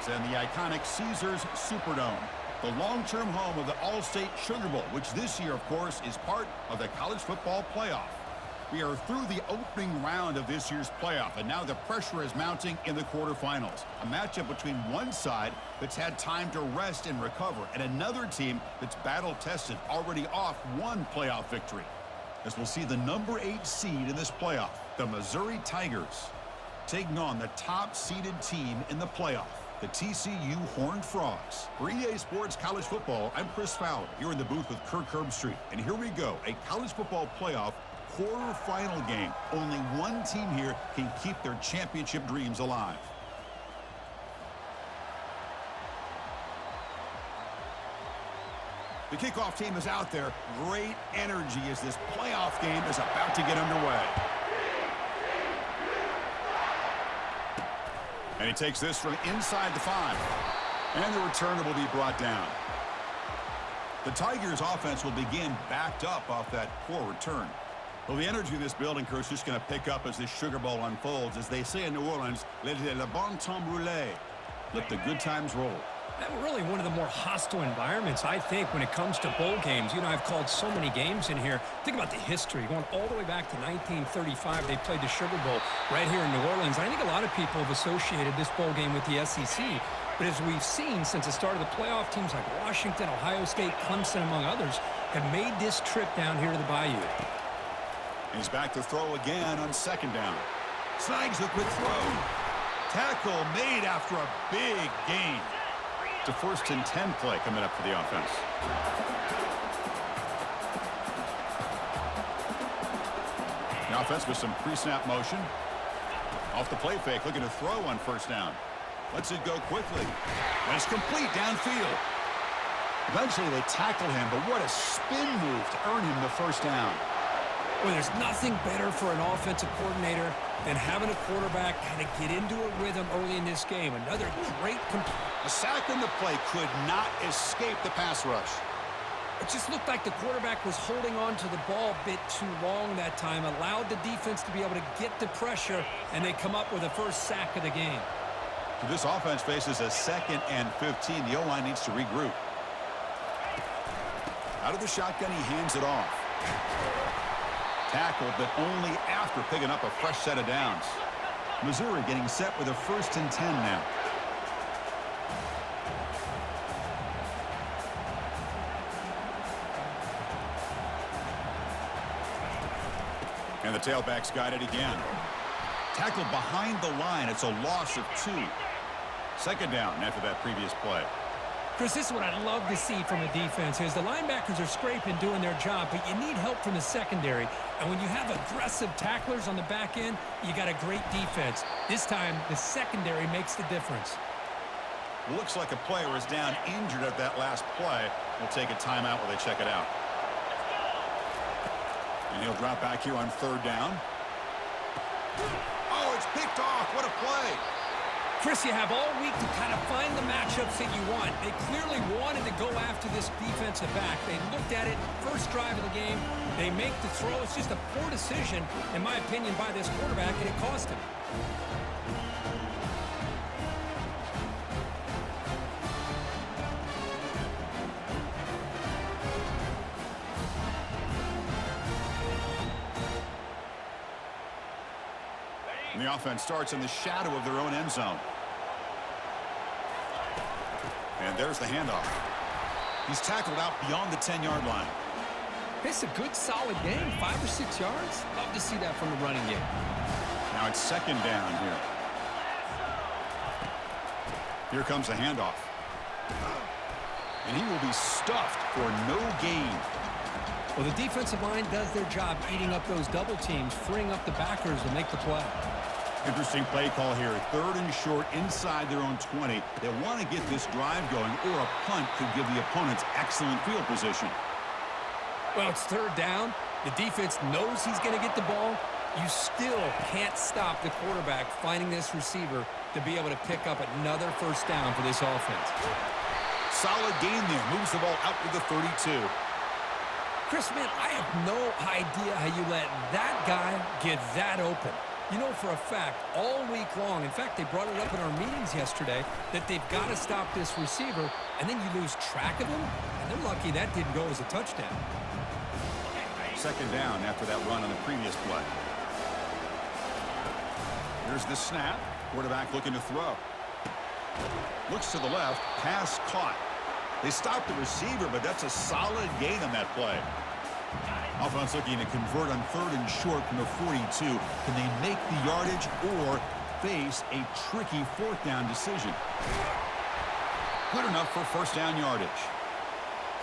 Orleans and the iconic Caesars Superdome, the long-term home of the All-State Sugar Bowl, which this year, of course, is part of the college football playoff. We are through the opening round of this year's playoff, and now the pressure is mounting in the quarterfinals. A matchup between one side that's had time to rest and recover, and another team that's battle-tested, already off one playoff victory. As we'll see the number 8 seed in this playoff, the Missouri Tigers, taking on the top-seeded team in the playoff, the TCU Horned Frogs. For EA Sports College Football, I'm Chris Fowler, here in the booth with Kirk Herbstreit. And here we go, a college football playoff quarterfinal game. Only one team here can keep their championship dreams alive. The kickoff team is out there. Great energy as this playoff game is about to get underway. And he takes this from inside the 5. And the returner will be brought down. The Tigers offense will begin backed up off that poor return. Well, the energy of this building, Chris, is just going to pick up as this Sugar Bowl unfolds. As they say in New Orleans, let le bon temps rouler. Let the good times roll. Really one of the more hostile environments, I think, when it comes to bowl games. You know, I've called so many games in here. Think about the history. Going all the way back to 1935, they played the Sugar Bowl right here in New Orleans. I think a lot of people have associated this bowl game with the SEC. But as we've seen since the start of the playoff, teams like Washington, Ohio State, Clemson, among others, have made this trip down here to the Bayou. He's back to throw again on second down. Snags the quick throw. Tackle made after a big gain. It's a 1st and 10 play coming up for the offense. The offense with some pre-snap motion. Off the play fake, looking to throw on 1st down. Lets it go quickly. And it's complete downfield. Eventually they tackle him, but what a spin move to earn him the 1st down. Well, there's nothing better for an offensive coordinator than having a quarterback kind of get into a rhythm early in this game. Another great complete. A sack on the play could not escape the pass rush. It just looked like the quarterback was holding on to the ball a bit too long that time, allowed the defense to be able to get the pressure, and they come up with a 1st sack of the game. So this offense faces a 2nd and 15. The O-line needs to regroup. Out of the shotgun, he hands it off. Tackled, but only after picking up a fresh set of downs. Missouri getting set with a 1st and 10 now. And the tailback's got it again. Tackled behind the line. It's a loss of 2. 2nd down after that previous play. Chris, this is what I love to see from a defense is the linebackers are scraping, doing their job, but you need help from the secondary. And when you have aggressive tacklers on the back end, you got a great defense. This time, the secondary makes the difference. Looks like a player is down injured at that last play. We'll take a timeout while they check it out. And he'll drop back here on 3rd down. Oh, it's picked off. What a play. Chris, you have all week to kind of find the matchups that you want. They clearly wanted to go after this defensive back. They looked at it, first drive of the game. They make the throw. It's just a poor decision, in my opinion, by this quarterback, and it cost him. And the offense starts in the shadow of their own end zone. And there's the handoff. He's tackled out beyond the 10-yard line. It's a good, solid game, 5 or 6 yards. Love to see that from the running game. Now it's 2nd down here. Here comes the handoff. And he will be stuffed for no gain. Well, the defensive line does their job eating up those double teams, freeing up the backers to make the play. Interesting play call here. 3rd and short inside their own 20. They want to get this drive going, or a punt could give the opponents excellent field position. Well, it's 3rd down. The defense knows he's going to get the ball. You still can't stop the quarterback finding this receiver to be able to pick up another 1st down for this offense. Solid gain there. Moves the ball out to the 32. Chris, man, I have no idea how you let that guy get that open. You know for a fact, all week long, in fact, they brought it up in our meetings yesterday, that they've got to stop this receiver, and then you lose track of him, and they're lucky that didn't go as a touchdown. Second down after that run on the previous play. Here's the snap. Quarterback looking to throw. Looks to the left. Pass caught. They stopped the receiver, but that's a solid gain on that play. Offense looking to convert on 3rd and short from the 42. Can they make the yardage or face a tricky 4th down decision? Good enough for 1st down yardage.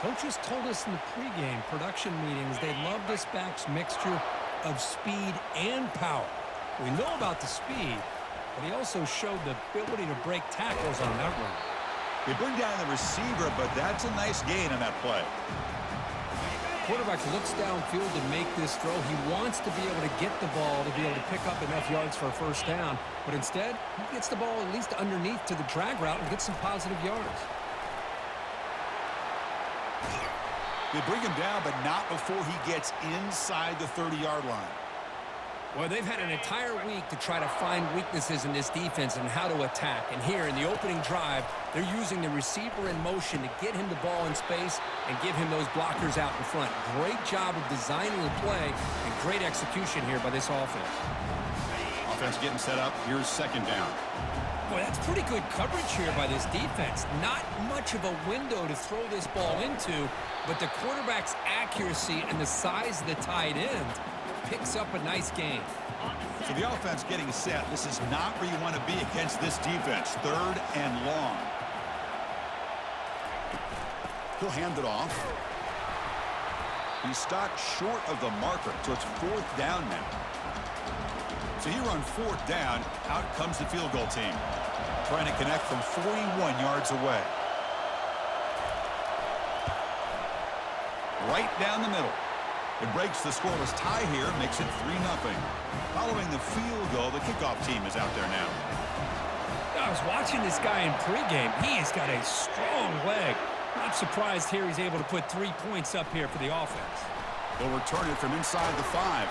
Coaches told us in the pregame production meetings they love this back's mixture of speed and power. We know about the speed, but he also showed the ability to break tackles on that run. They bring down the receiver, but that's a nice gain on that play. Quarterback looks downfield to make this throw. He wants to be able to get the ball to be able to pick up enough yards for a 1st down, but instead, he gets the ball at least underneath to the drag route and gets some positive yards. They bring him down, but not before he gets inside the 30-yard line. Well, they've had an entire week to try to find weaknesses in this defense and how to attack. And here in the opening drive, they're using the receiver in motion to get him the ball in space and give him those blockers out in front. Great job of designing the play and great execution here by this offense. Offense getting set up. Here's 2nd down. Boy, that's pretty good coverage here by this defense. Not much of a window to throw this ball into, but the quarterback's accuracy and the size of the tight end picks up a nice gain. So the offense getting set. This is not where you want to be against this defense. 3rd and long. He'll hand it off. He's stopped short of the marker, so it's 4th down now. So here on 4th down, out comes the field goal team. Trying to connect from 41 yards away. Right down the middle. It breaks the scoreless tie here, makes it 3-0. Following the field goal, the kickoff team is out there now. I was watching this guy in pregame. He has got a strong leg. Not surprised here he's able to put 3 points up here for the offense. They'll return it from inside the 5.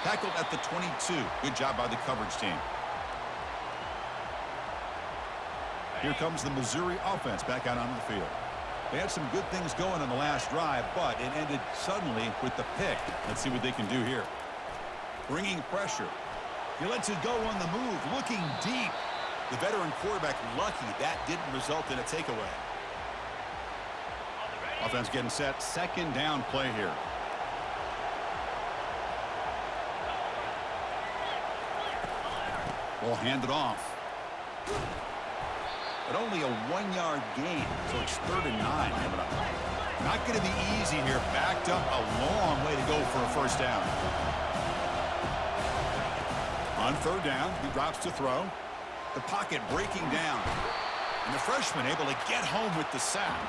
Tackled at the 22. Good job by the coverage team. Here comes the Missouri offense back out onto the field. They had some good things going on the last drive, but it ended suddenly with the pick. Let's see what they can do here. Bringing pressure. He lets it go on the move, looking deep. The veteran quarterback lucky that didn't result in a takeaway. Offense getting set. 2nd down play here. We'll hand it off. But only a 1-yard gain, so it's 3rd and 9 coming up. Not going to be easy here. Backed up a long way to go for a 1st down. On 3rd down, he drops to throw. The pocket breaking down. And the freshman able to get home with the sack.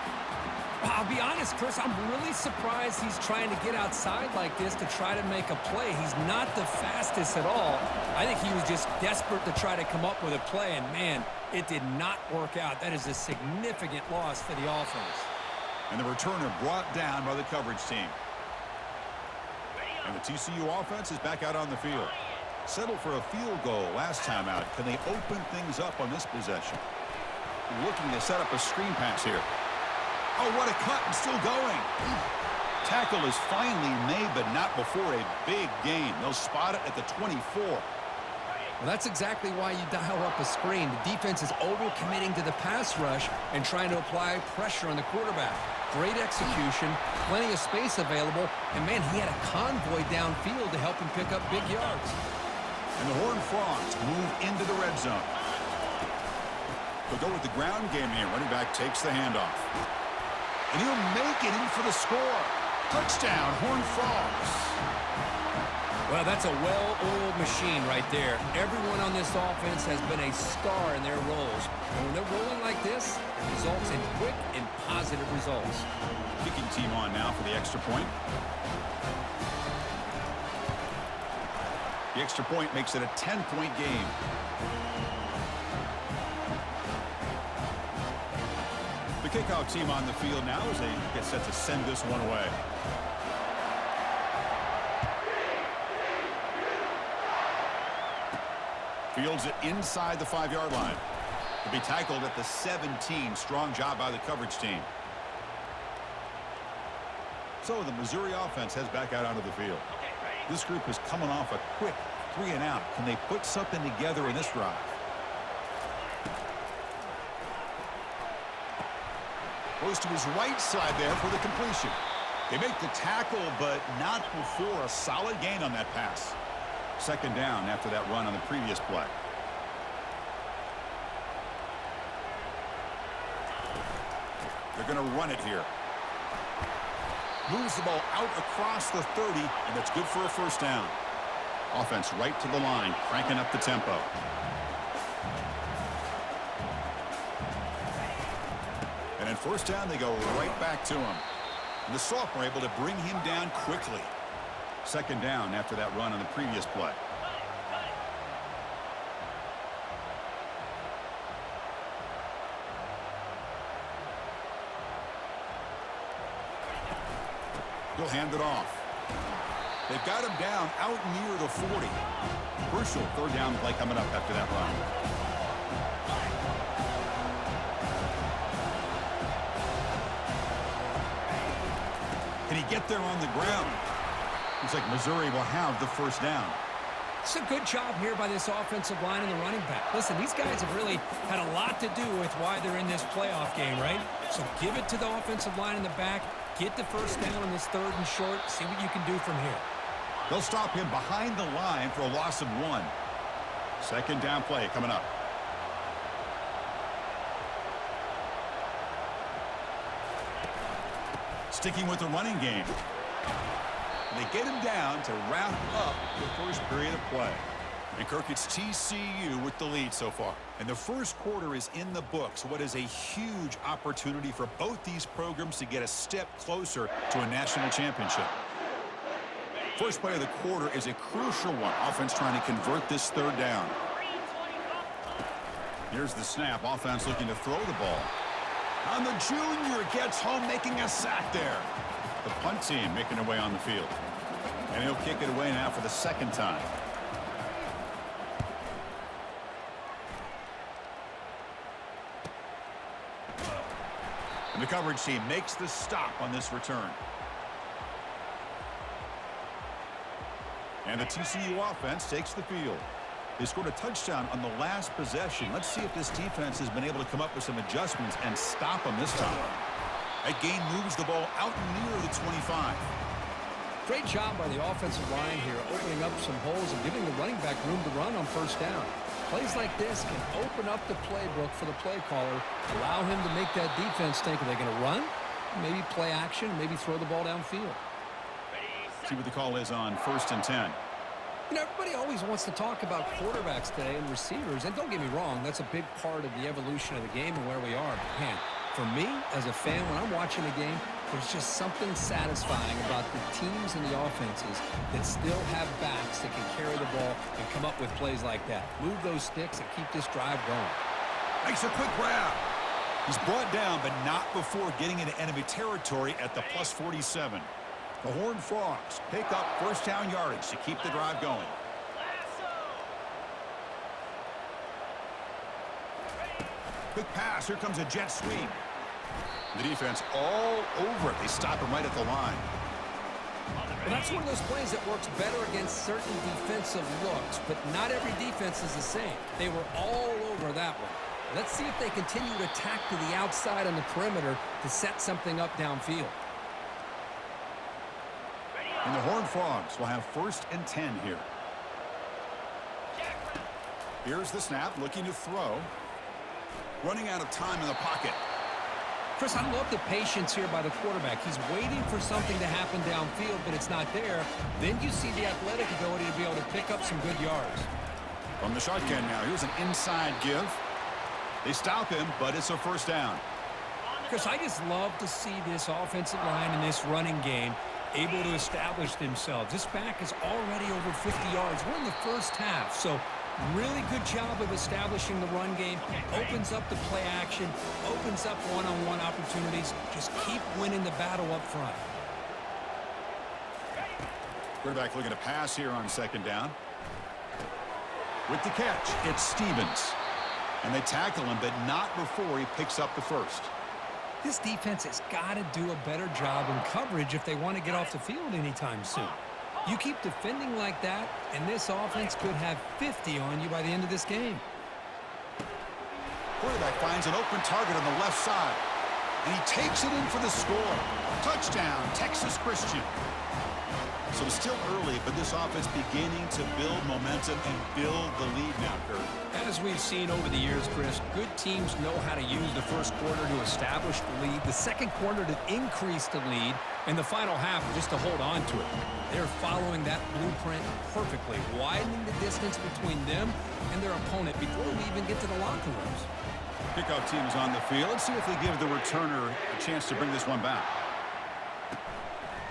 I'll be honest, Chris, I'm really surprised he's trying to get outside like this to try to make a play. He's not the fastest at all. I think he was just desperate to try to come up with a play, and man, it did not work out. That is a significant loss for the offense. And the returner brought down by the coverage team. And the TCU offense is back out on the field. Settled for a field goal last time out. Can they open things up on this possession? Looking to set up a screen pass here. Oh, what a cut, and still going. Tackle is finally made, but not before a big gain. They'll spot it at the 24. Well, that's exactly why you dial up a screen. The defense is overcommitting to the pass rush and trying to apply pressure on the quarterback. Great execution, plenty of space available, and man, he had a convoy downfield to help him pick up big yards. And the Horned Frogs move into the red zone. They'll go with the ground game here. Running back takes the handoff. And he'll make it in for the score. Touchdown, Horned Frogs. Well, that's a well-oiled machine right there. Everyone on this offense has been a star in their roles. And when they're rolling like this, it results in quick and positive results. Kicking team on now for the extra point. The extra point makes it a 10-point game. The kickoff team on the field now as they get set to send this one away. Fields it inside the 5-yard line. To be tackled at the 17. Strong job by the coverage team. So the Missouri offense heads back out onto the field. This group is coming off a quick 3-and-out. Can they put something together in this drive? Goes to his right side there for the completion. They make the tackle, but not before a solid gain on that pass. Second down after that run on the previous play. They're going to run it here. Moves the ball out across the 30, and that's good for a first down. Offense right to the line, cranking up the tempo. And in first down, they go right back to him. And the sophomore able to bring him down quickly. Second down after that run on the previous play. He'll hand it off. They've got him down out near the 40. Crucial third down play coming up after that run. Can he get there on the ground? Looks like Missouri will have the first down. It's a good job here by this offensive line and the running back. Listen, these guys have really had a lot to do with why they're in this playoff game, right? So give it to the offensive line in the back. Get the first down on this third and short. See what you can do from here. They'll stop him behind the line for a loss of 1. Second down play coming up. Sticking with the running game. They get him down to wrap up the first period of play. And Kirk, it's TCU with the lead so far. And the first quarter is in the books. What is a huge opportunity for both these programs to get a step closer to a national championship. First play of the quarter is a crucial one. Offense trying to convert this third down. Here's the snap. Offense looking to throw the ball. And the junior gets home, making a sack there. The punt team making their way on the field. And he'll kick it away now for the second time. And the coverage team makes the stop on this return. And the TCU offense takes the field. They scored a touchdown on the last possession. Let's see if this defense has been able to come up with some adjustments and stop them this time. That gain moves the ball out near the 25. Great job by the offensive line here, opening up some holes and giving the running back room to run on first down. Plays like this can open up the playbook for the play caller, allow him to make that defense think, are they going to run? Maybe play action, maybe throw the ball downfield. See what the call is on 1st and 10. You know, everybody always wants to talk about quarterbacks today and receivers, and don't get me wrong, that's a big part of the evolution of the game and where we are. But man, for me, as a fan, when I'm watching the game, there's just something satisfying about the teams and the offenses that still have backs that can carry the ball and come up with plays like that. Move those sticks and keep this drive going. Makes a quick grab. He's brought down, but not before getting into enemy territory at the plus 47. The Horned Frogs pick up first down yardage to keep the drive going. Quick pass. Here comes a jet sweep. The defense all over it. They stop him right at the line. Well, that's one of those plays that works better against certain defensive looks, but not every defense is the same. They were all over that one. Let's see if they continue to attack to the outside on the perimeter to set something up downfield. And the Horned Frogs will have 1st and 10 here. Here's the snap, looking to throw. Running out of time in the pocket. Chris, I love the patience here by the quarterback. He's waiting for something to happen downfield, but it's not there. Then you see the athletic ability to be able to pick up some good yards. From the shotgun now, here's an inside give. They stop him, but it's a first down. Chris, I just love to see this offensive line in this running game able to establish themselves. This back is already over 50 yards. We're in the first half, so really good job of establishing the run game. Opens up the play action, opens up one-on-one opportunities. Just keep winning the battle up front. Quarterback looking to pass here on second down. With the catch, it's Stevens. And they tackle him, but not before he picks up the first. This defense has got to do a better job in coverage if they want to get off the field anytime soon. You keep defending like that, and this offense could have 50 on you by the end of this game. Quarterback finds an open target on the left side. And he takes it in for the score. Touchdown, Texas Christian. So it's still early, but this offense beginning to build momentum and build the lead now, Kurt. As we've seen over the years, Chris, good teams know how to use the first quarter to establish the lead, the second quarter to increase the lead, and the final half just to hold on to it. They're following that blueprint perfectly, widening the distance between them and their opponent before we even get to the locker rooms. Kickoff team is on the field. Let's see if they give the returner a chance to bring this one back.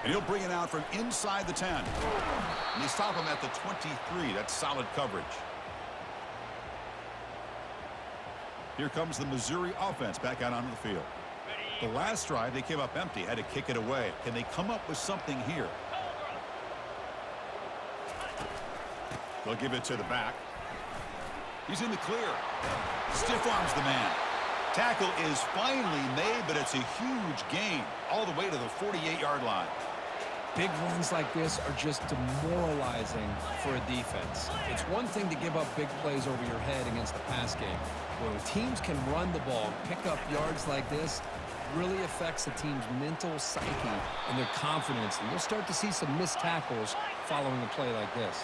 And he'll bring it out from inside the 10. And they stop him at the 23. That's solid coverage. Here comes the Missouri offense back out onto the field. The last drive, they came up empty, had to kick it away. Can they come up with something here? They'll give it to the back. He's in the clear. Stiff arms the man. Tackle is finally made, but it's a huge gain all the way to the 48-yard line. Big runs like this are just demoralizing for a defense. It's one thing to give up big plays over your head against the pass game. When teams can run the ball and pick up yards like this, it really affects the team's mental psyche and their confidence. And you'll start to see some missed tackles following a play like this.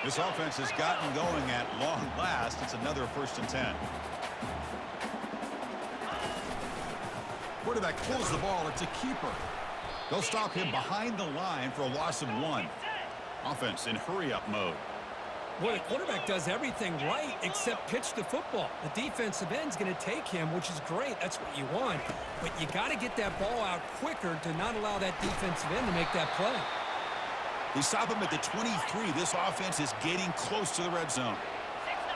This offense has gotten going at long last. It's another 1st and 10. Quarterback pulls the ball. It's a keeper. They'll stop him behind the line for a loss of 1. Offense in hurry-up mode. Well, the quarterback does everything right except pitch the football. The defensive end's going to take him, which is great. That's what you want. But you got to get that ball out quicker to not allow that defensive end to make that play. They stop him at the 23. This offense is getting close to the red zone.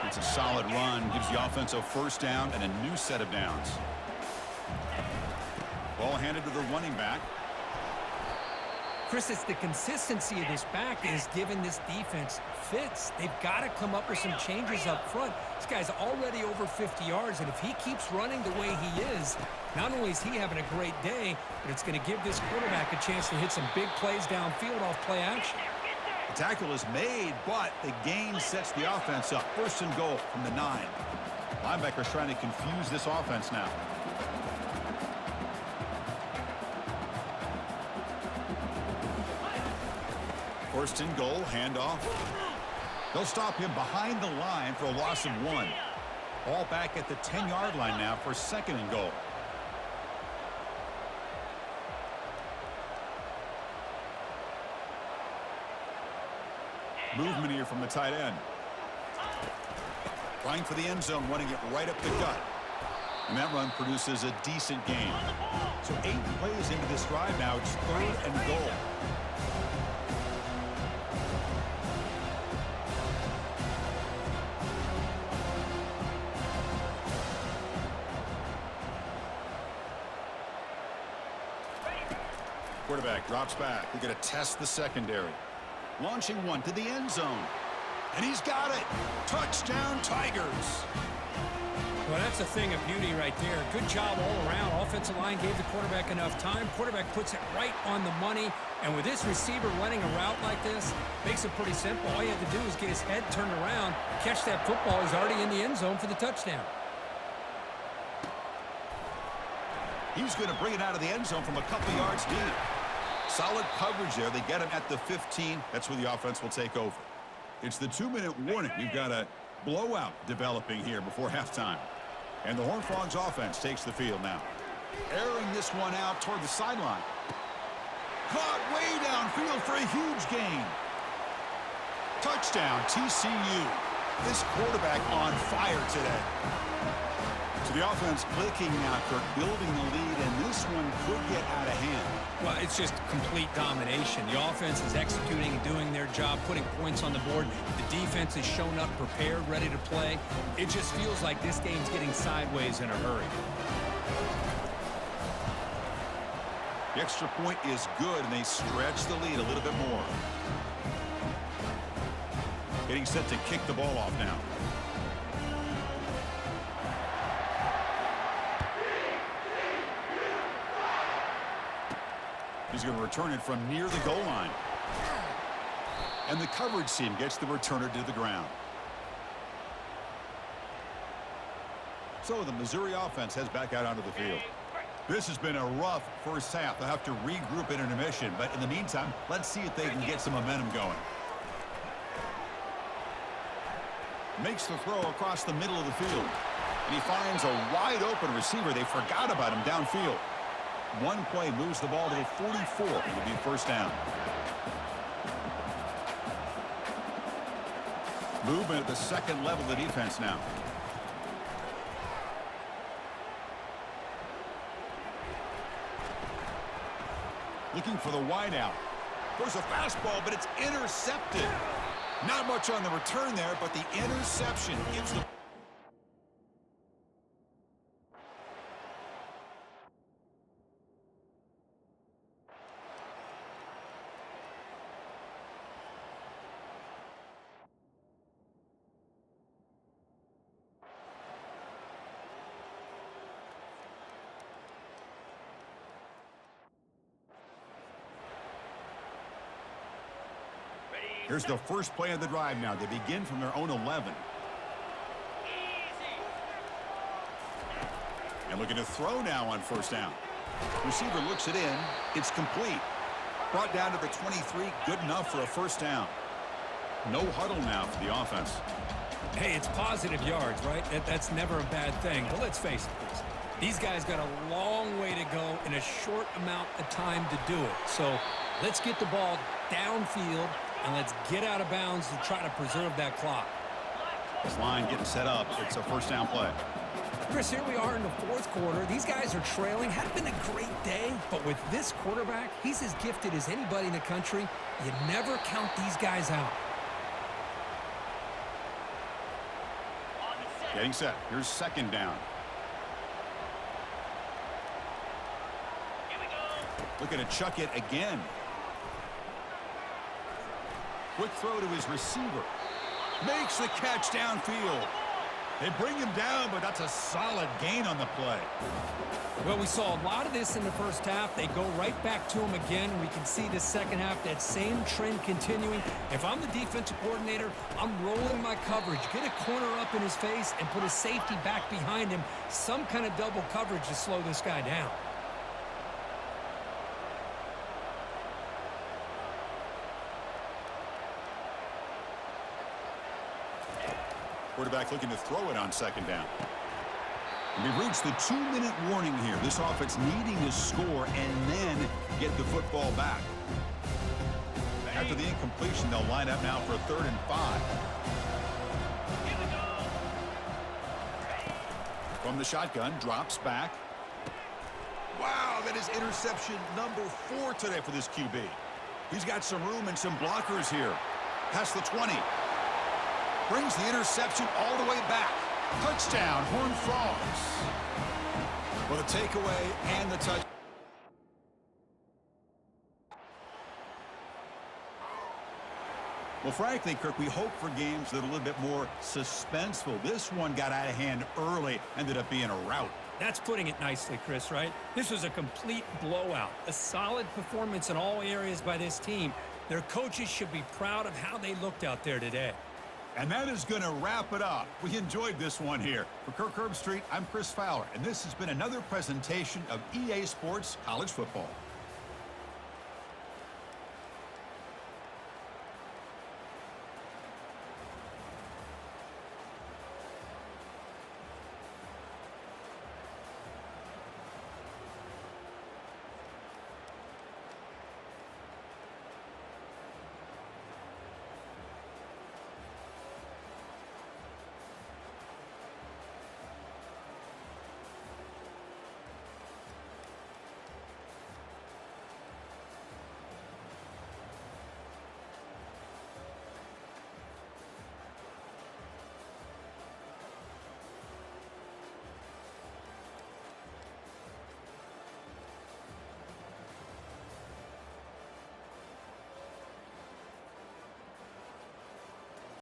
It's a solid run. Gives the offense a 1st down and a new set of downs. Ball handed to the running back. Chris, it's the consistency of this back that is giving this defense fits. They've got to come up with some changes up front. This guy's already over 50 yards, and if he keeps running the way he is, not only is he having a great day, but it's going to give this quarterback a chance to hit some big plays downfield off play action. The tackle is made, but the gain sets the offense up. 1st and goal from the 9. Linebackers trying to confuse this offense now. First and goal, handoff. They'll stop him behind the line for a loss of 1. Ball back at the 10-yard line now for 2nd and goal. Movement here from the tight end. Trying for the end zone, running it right up the gut. And that run produces a decent gain. So 8 plays into this drive now. It's 3rd and goal. Quarterback drops back. We're going to test the secondary. Launching one to the end zone. And he's got it. Touchdown, Tigers. Well, that's a thing of beauty right there. Good job all around. Offensive line gave the quarterback enough time. Quarterback puts it right on the money. And with this receiver running a route like this, makes it pretty simple. All you have to do is get his head turned around, catch that football. He's already in the end zone for the touchdown. He's going to bring it out of the end zone from a couple yards deep. Solid coverage there. They get him at the 15. That's where the offense will take over. It's the 2-minute warning. We've got a blowout developing here before halftime. And the Horned Frogs offense takes the field now. Airing this one out toward the sideline. Caught way downfield for a huge gain. Touchdown, TCU. This quarterback on fire today. So the offense clicking now, Kirk, building the lead, and this one could get out of hand. Well, it's just complete domination. The offense is executing and doing their job, putting points on the board. The defense has shown up prepared, ready to play. It just feels like this game's getting sideways in a hurry. The extra point is good, and they stretch the lead a little bit more. Getting set to kick the ball off now. He's going to return it from near the goal line. And the coverage team gets the returner to the ground. So the Missouri offense heads back out onto the field. This has been a rough first half. They'll have to regroup in intermission. But in the meantime, let's see if they can get some momentum going. Makes the throw across the middle of the field. And he finds a wide open receiver. They forgot about him downfield. One play moves the ball to the 44. It'll be first down. Movement at the second level of the defense now. Looking for the wideout. There's a fastball, but it's intercepted. Not much on the return there, but the interception gives the... Here's the first play of the drive now. They begin from their own 11. And looking to throw now on first down. Receiver looks it in. It's complete. Brought down to the 23. Good enough for a first down. No huddle now for the offense. Hey, it's positive yards, right? That's never a bad thing. But let's face it, these guys got a long way to go in a short amount of time to do it. So let's get the ball downfield and let's get out of bounds to try to preserve that clock. This line getting set up. It's a first down play. Chris, here we are in the fourth quarter. These guys are trailing. Had been a great day, but with this quarterback, he's as gifted as anybody in the country. You never count these guys out. Getting set. Here's second down. Looking to chuck it again. Quick throw to his receiver. Makes the catch downfield. They bring him down, but that's a solid gain on the play. Well, we saw a lot of this in the first half. They go right back to him again. We can see the second half, that same trend continuing. If I'm the defensive coordinator, I'm rolling my coverage. Get a corner up in his face and put a safety back behind him. Some kind of double coverage to slow this guy down. Quarterback looking to throw it on second down. And we've reached the 2-minute warning here. This offense needing to score and then get the football back. After the incompletion, they'll line up now for a 3rd and 5. From the shotgun, drops back. Wow, that is interception number 4 today for this QB. He's got some room and some blockers here. Past the 20. Brings the interception all the way back. Touchdown, Horned Frogs. Well, the takeaway and the touch. Well, frankly, Kirk, we hope for games that are a little bit more suspenseful. This one got out of hand early, ended up being a rout. That's putting it nicely, Chris, right? This was a complete blowout. A solid performance in all areas by this team. Their coaches should be proud of how they looked out there today. And that is going to wrap it up. We enjoyed this one here. For Kirk Herbstreit, I'm Chris Fowler, and this has been another presentation of EA Sports College Football.